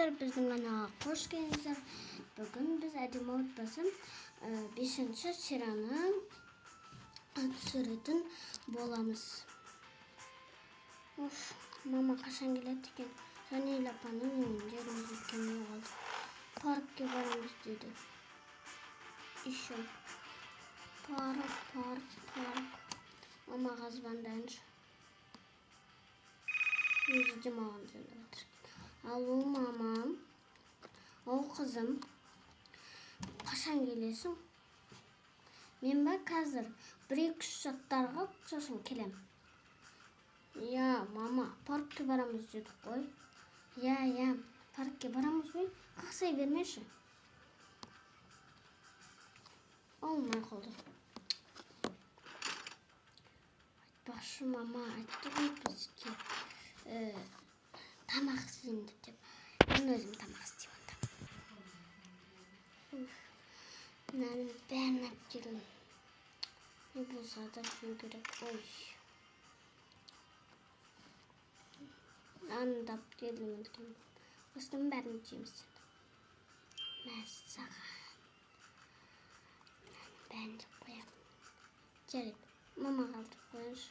достар, біздің каналға қош келдіңіздер. Бүгін біз әдемі отбасым 5-ші серияны түсіретін боламыз. Мама қашан келеді екен? Жанел апаның үйінде рюкзакпен қалды. Паркке барамыз деді. Еще парк. Мамаға звондайыншы. Өзі демалған жөнде отыр. Алло, мамам. Ол қызым. Қашан келесің? Мен ба қазір 1-2 сағаттарға сосын келем. Я, мама, паркке барамыз дедік қой. Я, паркке барамыз ғой. Қақсай бермеші. Olmay қалды. Айтпақшы, мама айтты ғой бізге тамақ істейінді деп. Мен өзім тамақ істеймін. Мынаның бәрін алып келдім. Не болса да жеу керек. Нанды да алып келдім. Осының бәрін жейміз. Мәссаған. Бәрін жеп қоямын. Жарайды. Мама қалдырып қойыңыз.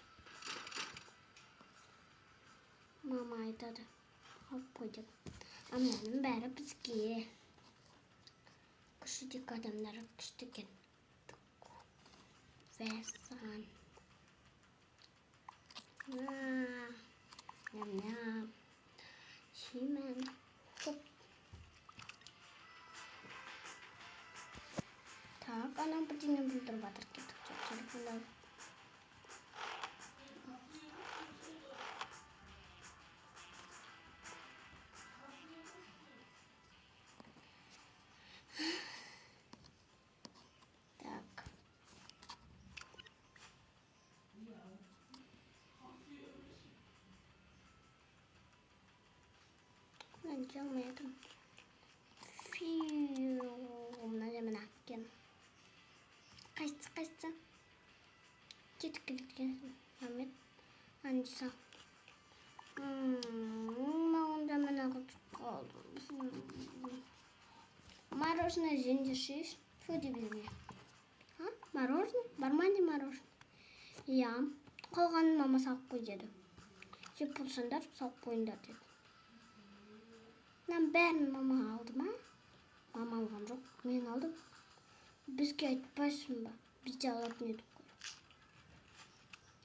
Мама айтады. Алып қой деп. Мынаның бәрі бізге. Күшті адамдар күшті екен. Мәссаған. Ням. Жеймін. Так, анам бірдеңе білдіріп жатыр. Кеттік телефонда. Так. Ben çalmayalım. Мына әпкен. Қайсы. Кетіп кеткен. Мамет. Анжыса. Мағында мына құтып қалдым. Мороженое жеңдершеш. Сөйде берме. Мороженое? Бармайды мороженое. Я. Қалғанын мама салып қой деді. Жеп болсаңдар, салып қойыңдар деді. Мына бәрін мама алды ма? Мама алған жоқ, мен алдым. Бізге айтпайсың ба? Бізде алатын едік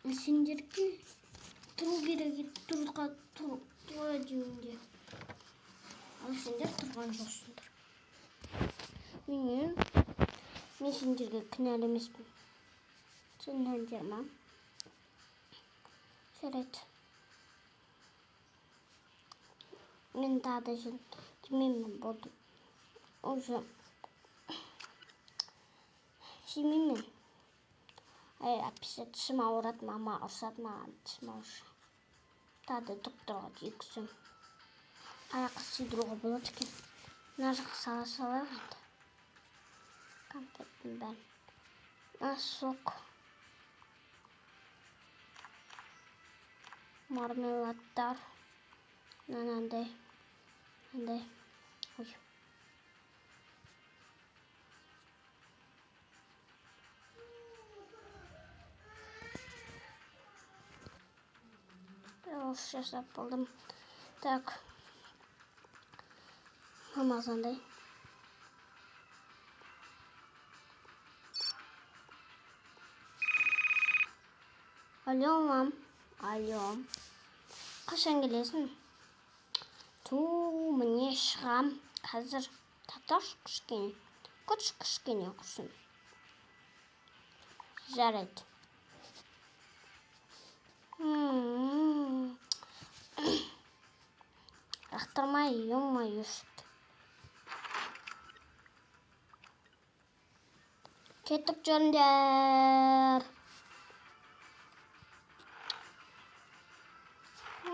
қой. Сендерге тұру керек, тұра дейінде. Ал сендер тұрған жоқсыңдар. Мен сендерге кінәлі емеспін. Сендер ма? Жарайды. Мен тағы да жемеймін болдым. Уже жемеймін. Әпсе тісім ауырады, мама ұрсады маған тісім ауырса. Тағы да докторға жегізсем. Аяққа сыйдыруға болады екен. Мына жаққа сала енді. Конфеттің бәрін. Сок. Мармеладтар. Мынандай. Ой. Осы жасап болдым. Так. Мама қандай. Алло, мам. Алло. Қашан келесің? Міне шығам. Қазір таташ кішкене. Кішкене құрсын. Жарайды. Ақтырмай, ема өшікті. Кетіп жүріңдер.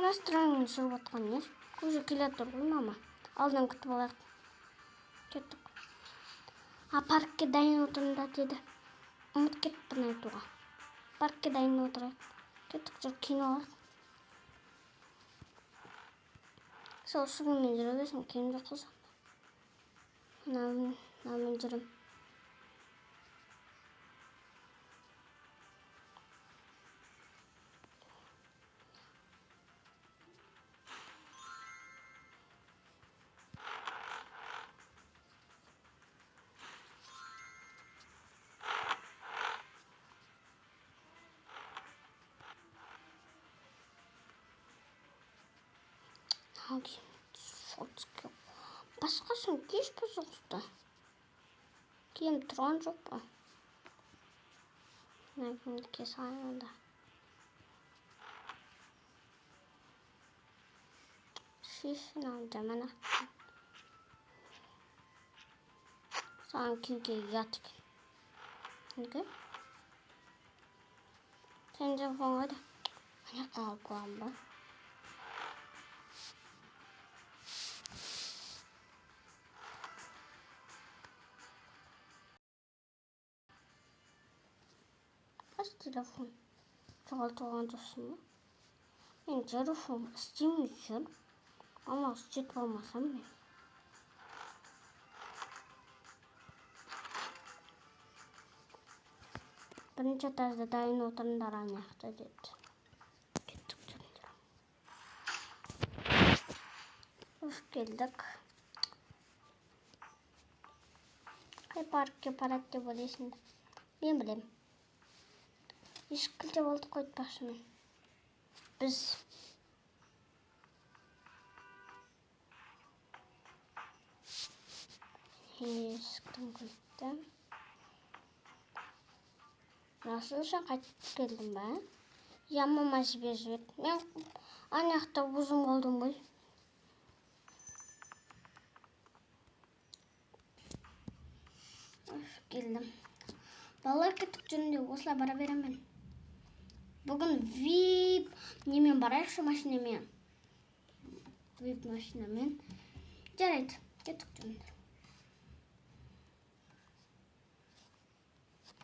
Настроение жүріп отқан не? Уже келе тұр ғой, мама. Алдынан күтіп алайық. Кеттік. Паркке дайын отырында деді. Ұмыт кетіппін айтуға. Паркке дайын отырайық. Кеттік жүр кино алайық. Сол суыңмен жүре берсең кем жоқ қылсам. Мынамен жүрем. Басқасын кеш бұзылды. Киім тұрған жоқ па? Мына кес айнада. Шешін алды мына. Саған күйге ұят екен. Неге? Сен телефонға да мына қалып қоям ба? Telefon çoğaltılan dostum. Ben telefon istemiyorum ama süt olmasam ben. Birinci tarzda dayın oturumda aynakta dedi. Gittik canım. Hoş geldik. Park yaparak da böyle şimdi. Ben bileyim. Ешкілде болды қойтпақшымен. Біз ешкілдің көйттім. Расылша қайтып келдім ба? Ямама жіберіп. Мен анақта ұзын қалдым ғой. Келдім. Балалар кеттік жөнінде осылай бара беремін. Bugün VIP немен барайықшы машинамен. VIP машинамен. Жарайды, кеттік жөнінде.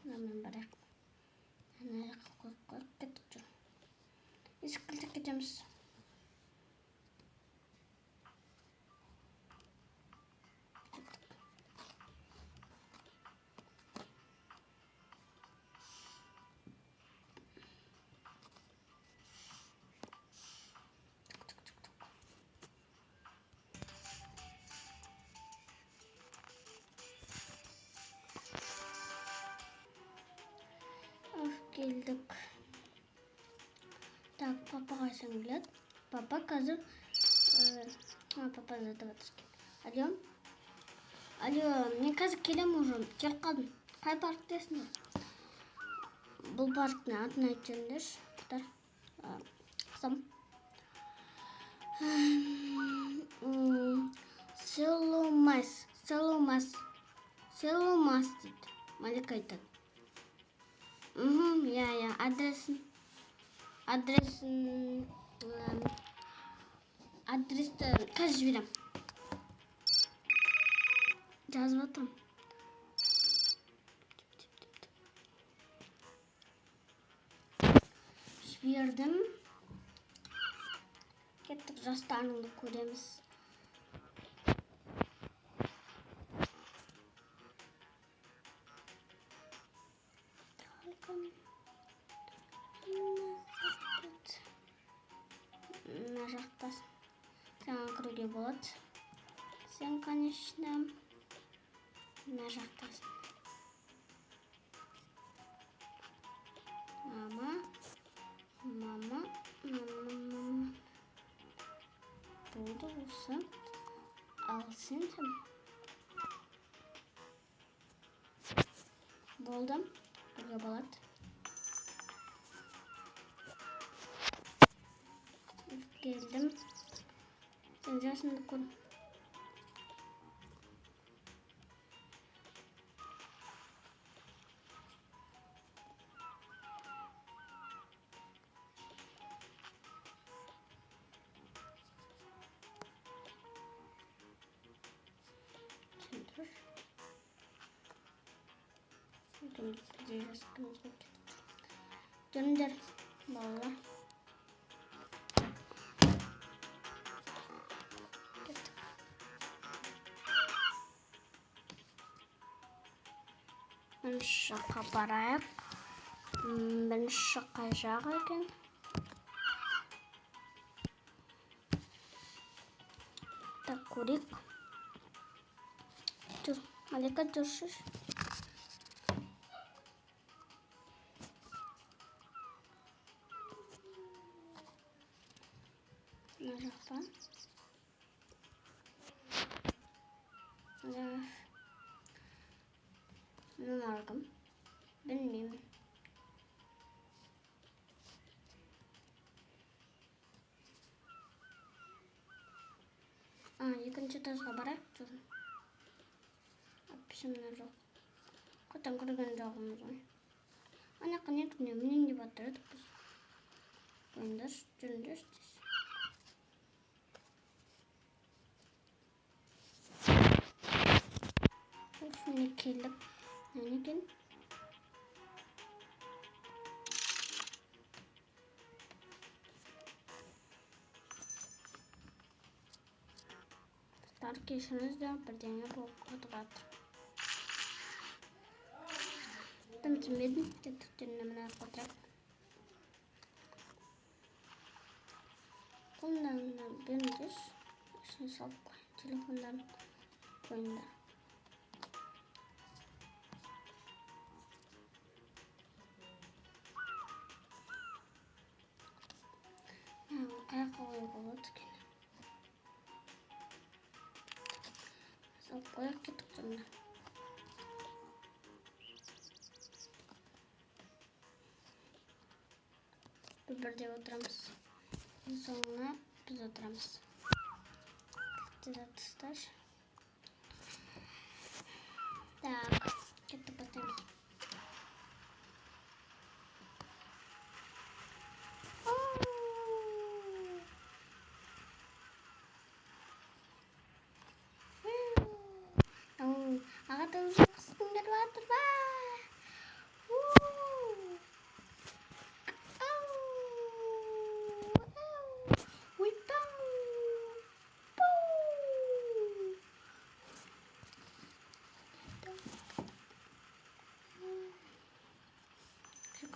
Мынамен барайық. Ана жаққа қойып кеттік жөн. Ескілдік кетеміз. Geldik. Так, папа қашан келеді? Папа қазір папа задаватыр. Алло, мен қазір келемін уже. Келіп қалдым. Қай парктесің? Бұл парктың атын айтыңдаршы. Қысым. Селумас дейді. Малика айтады. Ya adresin adreste kaç verem? Yazıp atalım. Verdim. Kettik жастарыңды көреміз. Мына жақта саған кіруге болады. Сен, конечно, мына жақтасың. Мама. Болды осы. Ал сен кім? Болдым. Кіруге болады. Geldim. Sen жасыңды көр. Sen dur. Döndür. Vallahi. Бірінші жаққа барайық. Бірінші жаққа жақ екен. Так, көрейік. Жүр, Малика жүрші. Мына жақта. Мен алғым. Білмеймін. Екінші этажға барайық. Жүрін. Апшымна жоқ. Қотан көрген жоғымыз ғой. Ана қанет күне менен деп атырдық біз. Қойындар, жүріндер істес. Міне келдік. Нәне екен? Бар кешіңізде бірдеңе болып отырады. Түсінбедім, тетіктеріне мына қотырақ. Қолымдарына беріңдер. Ішіне салып қой. Телефондарын қойыңдар. Қаяққа қойып болады екен. Салып қояқ кеттік тұрында. Бірде отырамыз. Соңына біз отырамыз. Тез атыстар. Так, кеттік бастаймыз. Ағата өзі қыстың келіп атыр ба?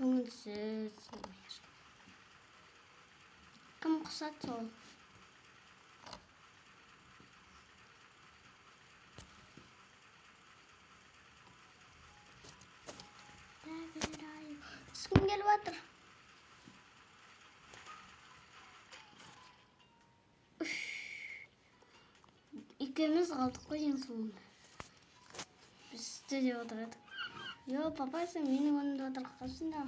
Көңілсіз. Кім құсады сол? Кім келіп атыр? Екеуміз қалдық қой ең соңында. Біз студия отырадық. Йо, папа, сен менің önümde отырып қалсың да.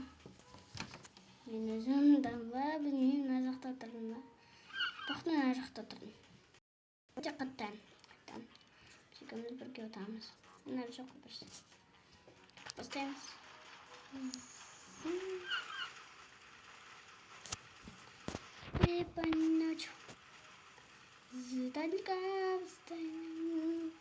Мен өзім önümден ба, білмеймін, мына жақта отырдым ба. Тоқты мына жақта отырдым. Өте қаттан. Екеуміз бірге отырамыз. Мына жаққа бірсе. Бастаймыз. Припаночу. Здалька встанем.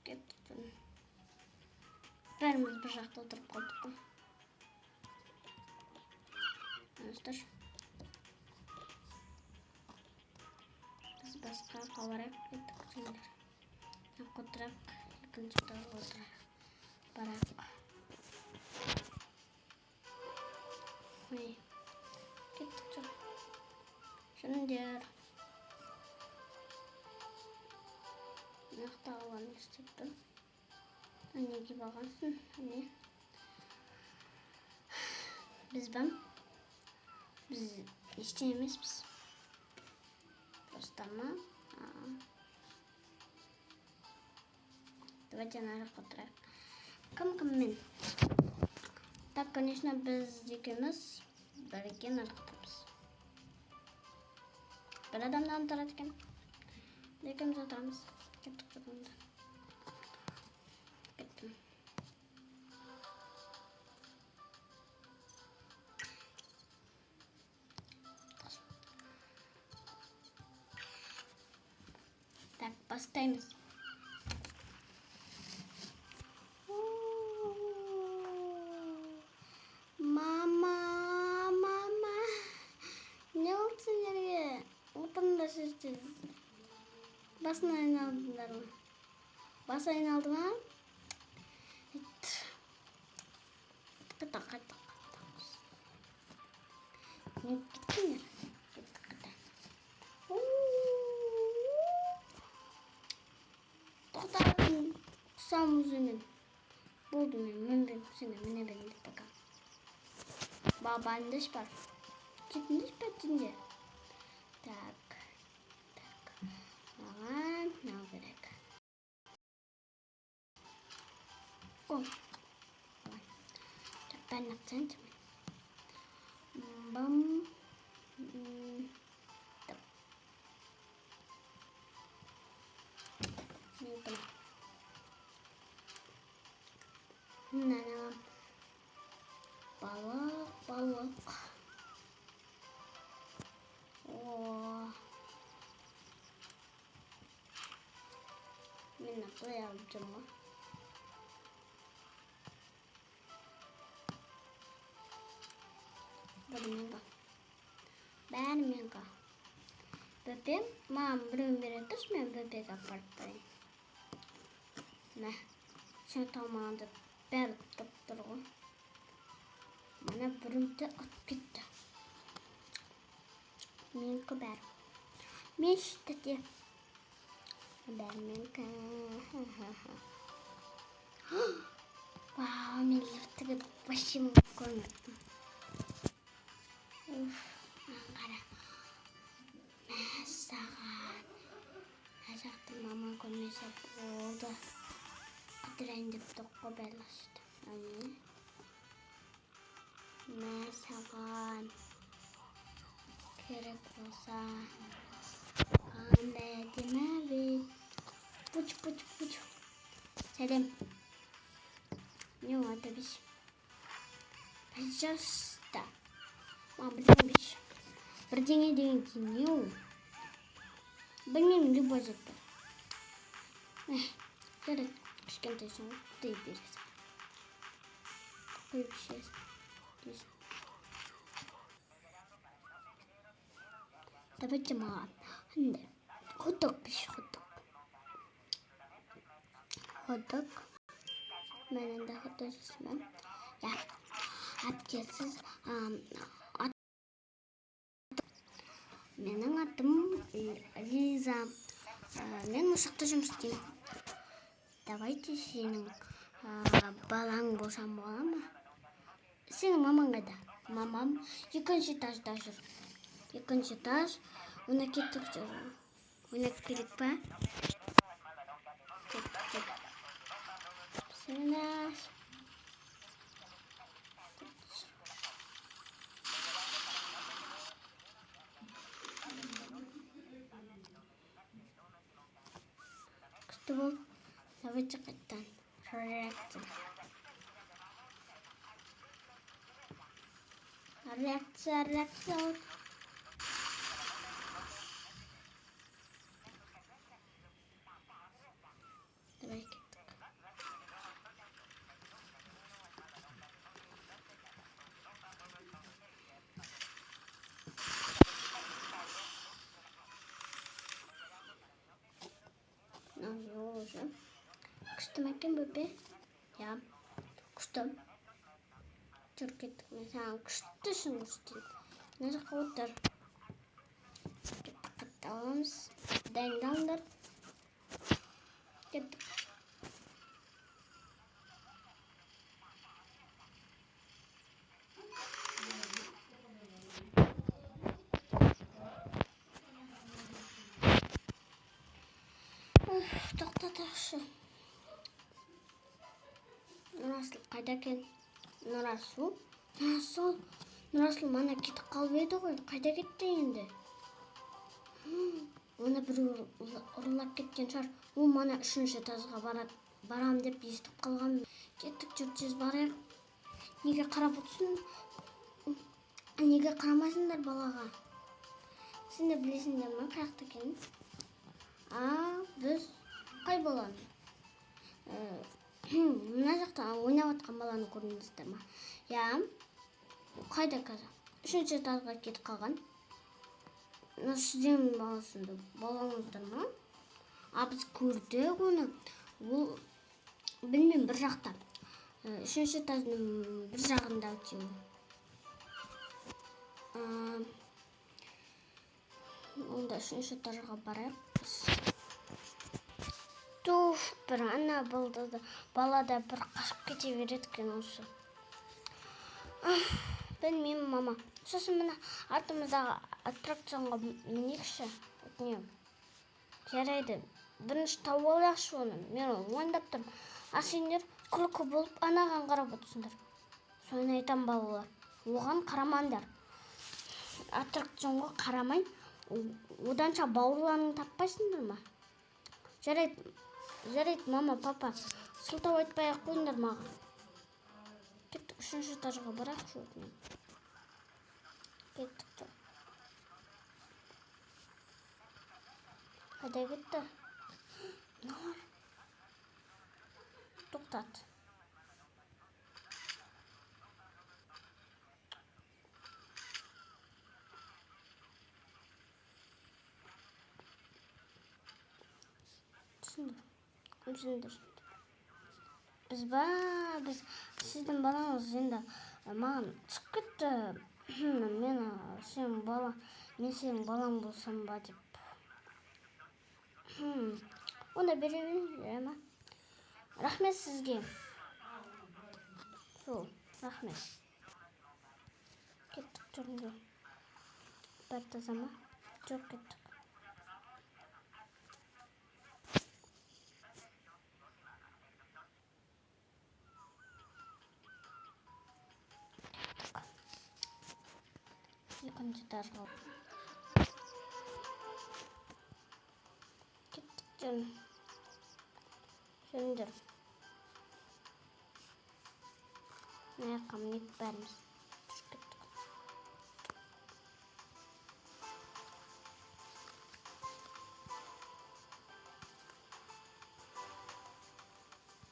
Kеттім. Бәріміз бір жақта отырып қалдық қой. Аныстар. Біз басқа қаларайық кеттік күтіңдер. Қотырақ, екінші тағы отырайық. Барайық. Ой, кеттік жүр. Жүріңдер. Мақта алғанын істеп тұр. Неге бағансың? Біз бәм? Біз ештен емеспіз. Просто ма? Давайте нарық отырайық. Кім мен? Так, конечно, біз екеуміз бар екен, арқатамыз. Bir adamdan tarat ekan. Lekimiz oturamiz. Ketdik qo'rqindi. Ketdim. Tak, başlayamiz. Mama. Ne oldu seneye? Oturun siz. Basın ayını aldılar mı? Bas ayını aldım ha? Kıtak. Ne gittin ya? Kıtak. Toxtadım. Sam üzümün. Buldum ben seni mine benim bakalım. Baban dış var. Gitmiş petince. Tak. Tamam. Ne gerek? Oh. Ben yapacağım. Bam. Nanam. Balık. Oh. Ben nasıl yapacağım o? Benim bebeğim mam birin biri düş men bebeğe apart barayım. Ne? Sen tamamda ber tuttur o. Bana birimde at gitti. Menki ber. Men işte menki. Wow, men liftiga başım koymadım. Uf, qara. Nasaqtım mama koymasa oldu. Qidirayn deb toqqa belashdi. Ani. Nasaqan. Kerak bo'lsa. Qanday demavi. Puch. Selam. Ne oldu biz? Pajasta. Mama bilmemiş. Bir denge ne o? Bilmiyorum ne bozadı. Gerek. Kışkentay sonra deyip veririz. Böyle bir şey. Tabii ki ma. Şimdi. Hot dog. Benim de hot dog ismim. Ya. Atçısız. Benim adım Liza. Ben uşakta жұмыс істеймін. Давайте сенің балаң болсам бола ма? Сенің мамаң қайда? Мамам екінші этажда жүр. Екінші этаж. Ona кеттік жүр. Ойнап келік па? Кеттік. Bismillah. Бұл давайте қайттан реакция давай кеттік. Kuştum ekken bebe. Ya. Kuştum. Çok ettik mesela. Kuştuşun kuştum. Ne жаққа отыр? Кеттік қаттауымыз. Дайындалыңдар. Кеттік. Тоқтатықшы. Нұрасыл қайда екен? Нұрасыл Нұрасыл мана кетіп қалып еді ғой. Қайда кетті енді? Оны бір ұрлап кеткен шығар. Ол мана 3-ші этажға барам деп естіп қалған. Кеттік, жүртсіз барайық. Неге қарап отырсың? Неге қарамайсыңдар балаға? Сендер білесіңдер ме қай жақта екенін? Біз қай баланы? Мына жақта ойнап жатқан баланы көрдіңіздер ме? Я, қайда қазір? 3-ші этажға кетіп қалған. Сізден балаңыздар ма? Біз көрдік оны. Ол білмеймін, бір жақта. 3-ші этаждың бір жағында өтеуі. Онда 3-ші этажға барайық. Туф, бір ана балада бір қашып кете береді екен осы. Білмеймін, мама. Сосын мына артымыздағы аттракционға мінейікші. Өтінемін. Жарайды. Бірінші тауып алайықшы оны. Мен ойындап тұрмын. Сендер күлкі болып анаған қарап отырсыңдар. Соны айтам балалар. Оған қарамаңдар. Аттракционға қарамай, оданша бауырларың таппайсыңдар ма? Жарайды, мама, папа. Сылтау айтпай-ақ қойыңдар маған. Кеттік, 3-ші этажға барайықшы өтінемін. Кеттік. Қайда кетті? Нұр. Тоқтат. Түсіндір. Біз сіздің балаңыз енді маған түсіп кетті. Мен сенің балаң болсам ба деп. Онда бере беріңіздер ма? Рахмет сізге. Сол, рахмет. Кеттік, жүріңдер. Бәрі таза ма? Жоқ, кеттік. Екінші этажға. Кеттік, жүріңдер. Аяққа мінейік бәріміз. Жүріп кеттік.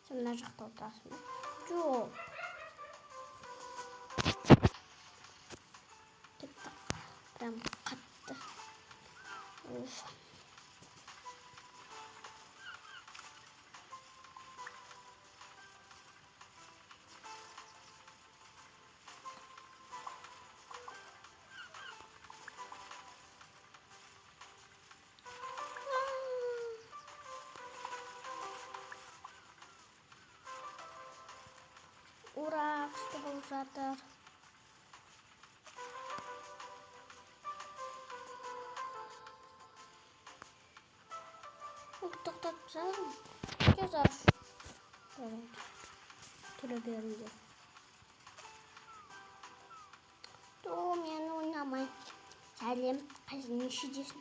Сен мына жақта отырасың ба? Жоқ. Прям қатты. Ура, күшті болып жатыр. Тоқтатып салам. Жазар. Тұра беріңдер. Мен ойнамай. Сәлем, нешедесің?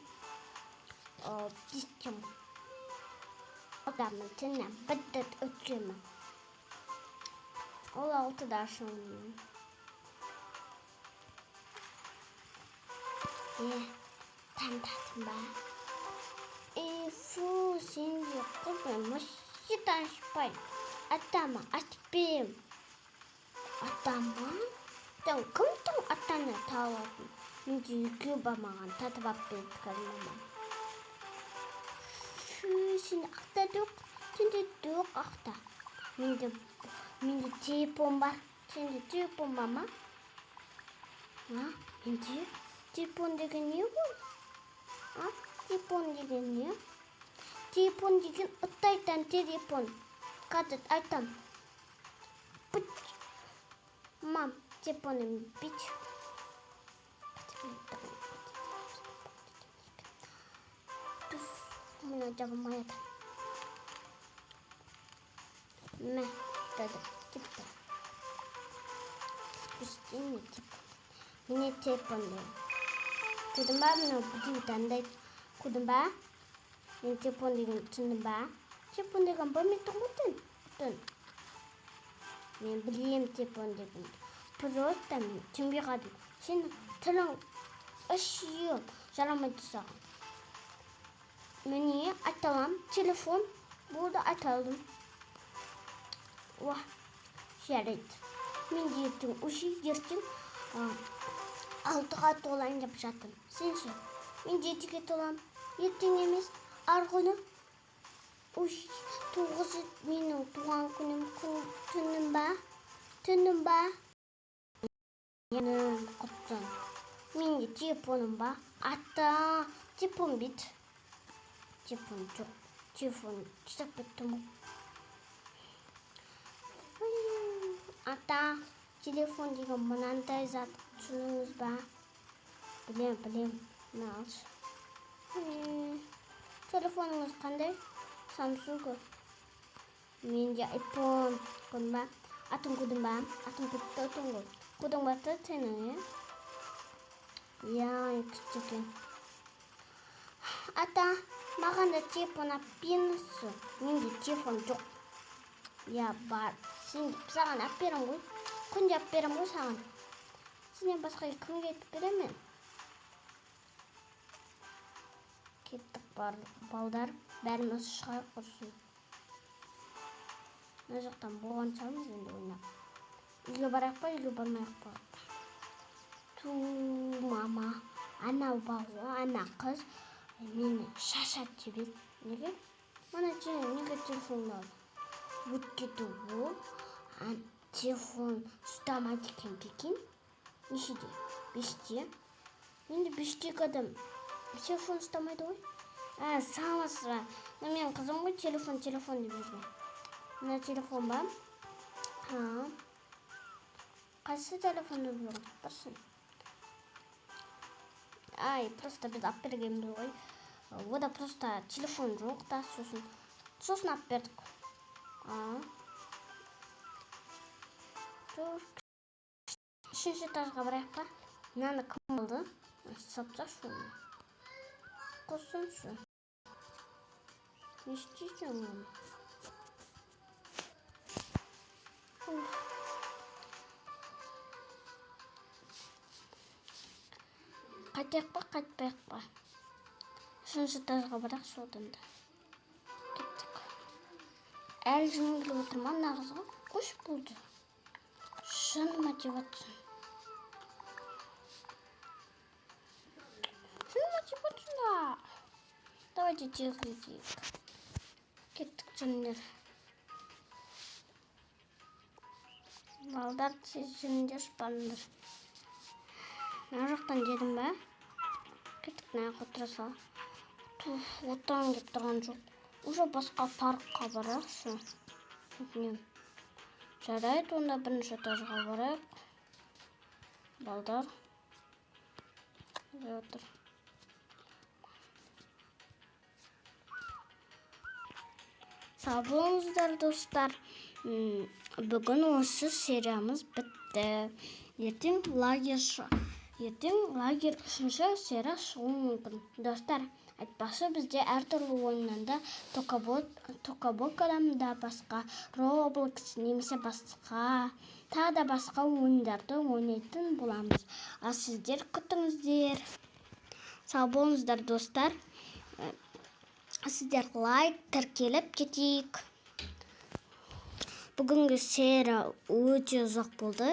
Бестім. Адамын тінен біддіт өткемін. Ол 6-да шыңын. Тантатым ба? Фу, сен де құрбым, мұшы танышпай. Атама, атпейім. Атама? Сен кімдің атаны тауатын? Менде үйге бармаған, татып аппейді кәрмама. Сен ақта дөк, сенде дөк ақта. Менде телефон бар. Сенде телефон бар ма? Менде телефон деген не бұл? Телефон деген не? Телефон деген ұттайтан телефон. Қазір айтам. Бұт. Мам, телефоным бит. Мына жағым аяды. Деді, тіпті. Үстіне тіпті. Mini telefon deyim. Көрдің ба, мынау видеодан көрдің ба? Мен телефон деген түсіндің ба? Телефон деген білмейтін ғой. Мен білем телефон деген. Просто мен түсінбей қалдым. Сен тілің ешкім жарамайды саған. Міне айталам, телефон болды айталдым. Уа, жарайды. Мен ертең ертең 6-ға толайын деп жаттым. Сен ше? Мен 7-ге толам. Ертең емес, ар күні. 9 менің туған күнім. Түнім ба? Менің құттың. Менде телефоным ба? Ата, телефон бит. Телефон жоқ. Телефон тастап кеттім. Ата, телефон деген мынандай зат, түсініңіз ба? Білем, мына алшы. Телефоныңыз қандай? Samsung. Менде iPhone. Көрдің ба? Атын көрдің ба? Атын көрді отын ғой. Көрдің ба сенің, күшті. Ата, маған да телефон алып беріңізші. Менде телефон жоқ. Бар. Саған алып берем ғой. Күнде алып берем ғой саған. Сенен басқа кімге айтып беремін? Кеттік балдар. Бәріміз шығайық құрсын. Мына жақтан болған шығармыз енді ойнап. Үйге барайық па, үйге бармайық па? Мама, анау бала, ана қыз мені шашады деп. Неге? Мана неге телефонды алды? Өткеті ол. Телефон ұстамайды екен бекен. Нешеде? 5-те. Енді 5-тегі адам телефон ұстамайды ғой. Саласыра. Мен қызым ғой телефон деп жүрген. Мына телефон ба? Қайсы телефонды білген? Бірсін. Просто біз алып бергенбіз ғой. Ода просто телефон жоқ та, сосын алып бердік. Үшінші этажға барайық па? Мынаны кім алды? Сапсашы оны. Қосыншы. Не істейсің оны? Қайтайық па, қайтпайық па? Үшінші этажға барайық содан да. Кеттік. Әлі жымыңгіліп отырма мына қызға? Қош болды. Шын мотивация. Да. Давайте тихо. Кеттік жөндер. Балдар жөндер шпандар. Мына жақтан дедім ба? Кеттік наяқ отыра сал. Оттан кеп тұрған жоқ. Уже басқа паркқа барайықшы. Жарайды, онда бірінші этажға барайық. Балдар. Отыр. Сау болыңыздар, достар. Бүгін осы сериямыз бітті. Ертең лагерь 3-ші серия шығуы мүмкін. Достар, айтпақшы бізде әртүрлі ойыннан Токабокадан да басқа Roblox немесе басқа тағы да басқа ойындарды ойнайтын боламыз. Ал сіздер күтіңіздер. Сау болыңыздар, достар. Сіздер лайк тіркеліп кетейік. Бүгінгі серия өте ұзақ болды.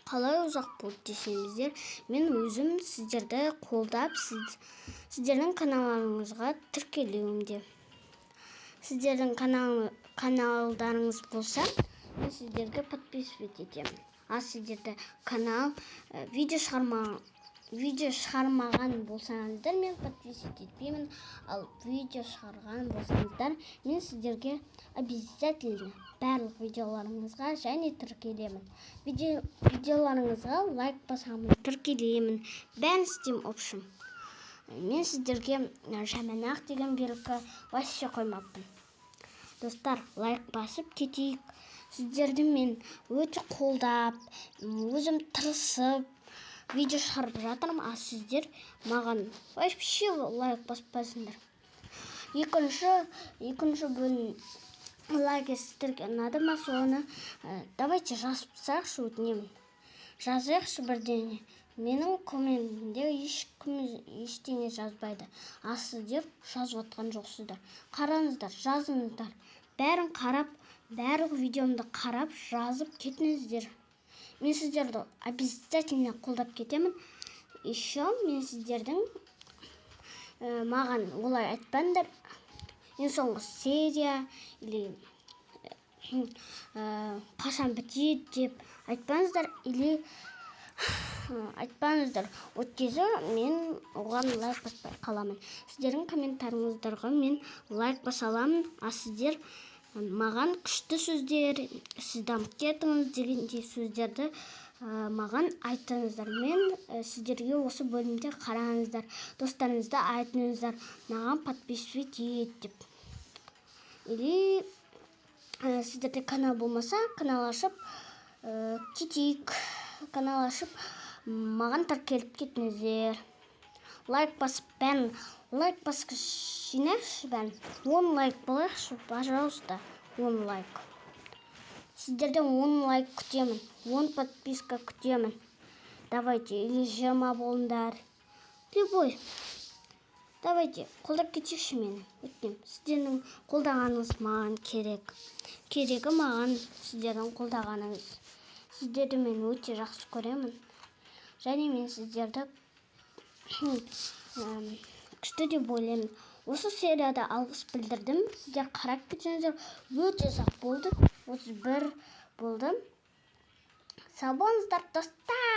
Қалай ұзақ болды десеңіздер, мен өзім сіздерді қолдап, сіздердің каналдарыңызға тіркелуімде. Сіздердің каналдарыңыз болса, мен сіздерге подписывать етемін. Ал сіздерді канал видео шығармаған болсаңыздар, мен подписывать етпеймін. Ал видео шығарған болсаңыздар, мен сіздерге обязательно барлық видеоларыңызға және тіркелемін. Видеоларыңызға лайк басамын, тіркелемін. Бәрін істеймін, общем. Мен сіздерге жаманақ деген белгі вообще қоймаппын. Достар, лайк басып кетейік. Сіздерді мен өте қолдап, өзім тырысып видео шығарып жатырмын, а сіздер маған вообще лайк баспайсыңдар. Екінші бөлім лайк сіздерге ұнады ма, соны давайте жазып тастайықшы, өтінемін. Жазайықшы бірдеңе. Менің комментімде ешкім ештеңе жазбайды. А сіздер жазып отқан жоқсыздар. Қараңыздар, жазыңыздар. Бәрін қарап, барлық видеомды қарап, жазып кетіңіздер. Мен сіздерді обязательно қолдап кетемін. Еще мен сіздердің маған олай айтпаңдар. Ең соңғы серия или қашан бітеді деп айтпаңыздар, или айтпаңыздар. От кезде мен оған лайк баспай қаламын. Сіздердің комментарыңыздарға мен лайк баса аламын, а сіздер маған күшті сөздер, сіз дамып кетіңіз дегендей сөздерді маған айтыңыздар. Мен сіздерге осы бөлімде қараңыздар, достарыңызды айтыңыздар, маған подписывать ет деп. Или сіздерде канал болмаса, канал ашып кетейік. Канал ашып маған тіркеліп кетіңіздер. Лайк басып бәрін, лайк басып жинайықшы бәрін. 10 лайк болайықшы, пожалуйста, 10 лайк. Сіздерден 10 лайк күтемін, 10 подписка күтемін. Давайте, или 20 болыңдар. Любой. Давайте, қолдап кетейікші мені. Өтінем. Сіздердің қолдағаныңыз маған керек. Керегі маған сіздердің қолдағаныңыз. Сіздерді мен өте жақсы көремін. Және мен сіздерді күшті деп ойлаймын. Осы серияда алғыс білдірдім. Сіздер қарап кетсеңіздер, өте ұзақ болды. 31 болды. Сау болыңыздар, достар.